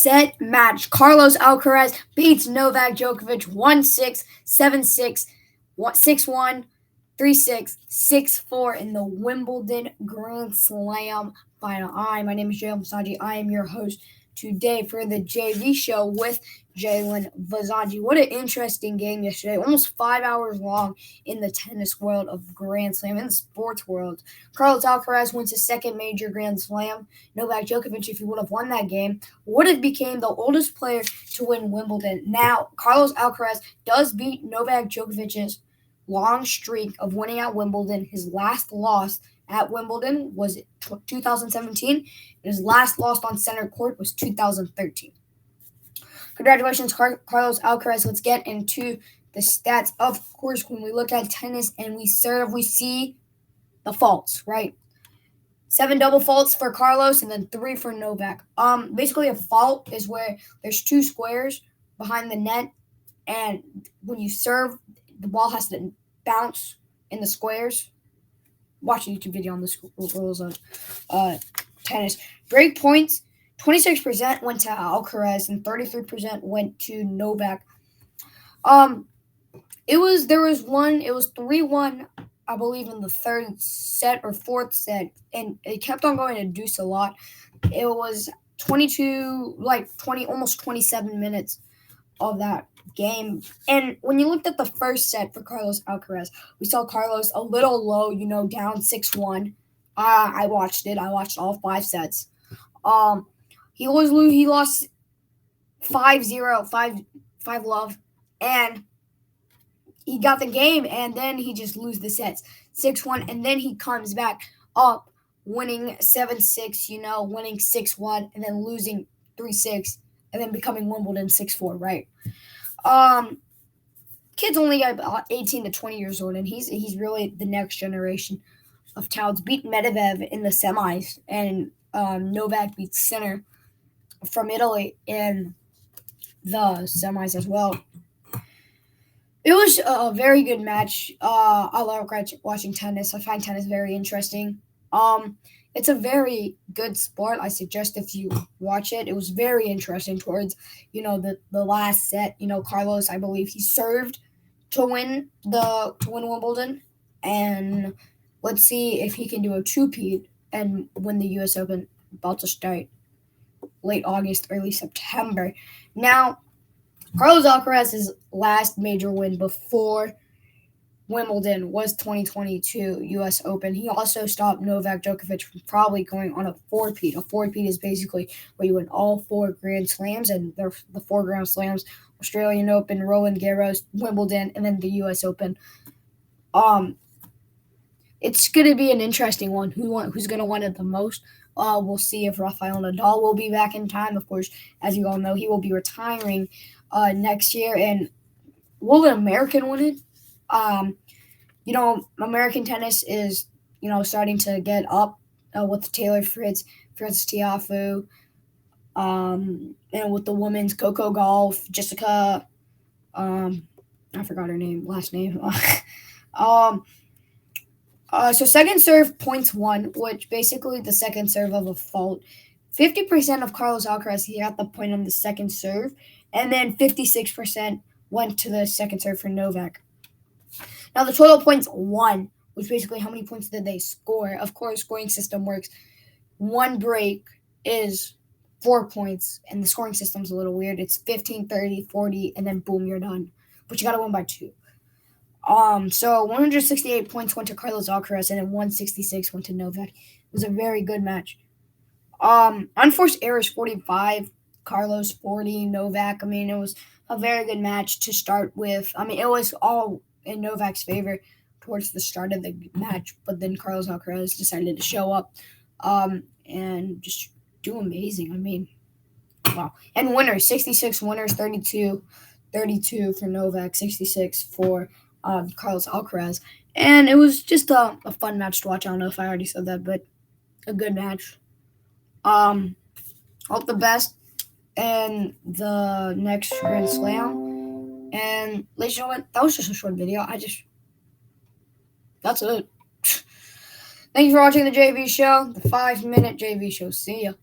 set, match. Carlos Alcaraz beats Novak Djokovic 1-6, 7-6, 6-1, 3-6, 6-4 in the Wimbledon Grand Slam final. My name is Jalen Vasanji. I am your host today for the JV show with Jalen Vasanji. What an interesting game yesterday. Almost 5 hours long in the tennis world of Grand Slam, in the sports world. Carlos Alcaraz wins his second major Grand Slam. Novak Djokovic, if he would have won that game, would have became the oldest player to win Wimbledon. Now, Carlos Alcaraz does beat Novak Djokovic's long streak of winning at Wimbledon. His last loss at Wimbledon was 2017. His last loss on center court was 2013. Congratulations, Carlos Alcaraz. Let's get into the stats. Of course, when we look at tennis and we serve, we see the faults, right? 7 double faults for Carlos and then 3 for Novak. Basically, a fault is where there's 2 squares behind the net, and when you serve, the ball has to bounce in the squares. Watch a YouTube video on the rules of tennis. Break points, 26% went to Alcaraz and 33% went to Novak. It was 3-1, I believe, in the third set or fourth set, and it kept on going to deuce a lot. It was almost 27 minutes of that game. And when you looked at the first set for Carlos Alcaraz, we saw Carlos a little low, down 6-1. I watched it. I watched all 5 sets. He lost 5-0, 5-love, and he got the game, and then he just lose the sets 6-1, and then he comes back up, winning 7-6, winning 6-1, and then losing 3-6, and then becoming Wimbledon 6-4, right? Kid's only about 18 to 20 years old, and he's really the next generation of talents. Beat Medvedev in the semis, and Novak beat Sinner from Italy in the semis as well. It was a very good match. I love watching tennis. I find tennis very interesting. It's a very good sport. I suggest if you watch it. It was very interesting towards, the last set. Carlos, I believe he served to win Wimbledon, and let's see if he can do a two-peat and win the U.S. Open, about to start late August, early September. Now, Carlos Alcaraz's last major win before Wimbledon was 2022 U.S. Open. He also stopped Novak Djokovic from probably going on a four-peat. A four-peat is basically where you win all 4 Grand Slams, and they're the 4 Grand Slams: Australian Open, Roland Garros, Wimbledon, and then the U.S. Open. It's going to be an interesting one. Who's going to win it the most? We'll see if Rafael Nadal will be back in time. Of course, as you all know, he will be retiring next year. And will an American win it? American tennis is, starting to get up with Taylor Fritz, Tiafoe, and with the women's Coco Gauff, Jessica, I forgot her last name. So second serve points won, which basically the second serve of a fault. 50% of Carlos Alcaraz, he got the point on the second serve, and then 56% went to the second serve for Novak. Now the total points won, which basically how many points did they score. Of course, scoring system works. One break is 4 points, and the scoring system's a little weird. It's 15, 30, 40, and then boom, you're done. But you got to win by 2. So 168 points went to Carlos Alcaraz, and then 166 went to Novak. It was a very good match. Unforced errors 45, Carlos 40, Novak. It was a very good match to start with. It was all in Novak's favor towards the start of the match, but then Carlos Alcaraz decided to show up and just do amazing. Wow. And winners, 66 winners, 32 for Novak, 66 for Carlos Alcaraz. And it was just a fun match to watch. I don't know if I already said that, but a good match. Hope the best in the next Grand Slam. And ladies and gentlemen, that was just a short video. That's it. Thank you for watching the JV show, the 5-minute JV show. See ya.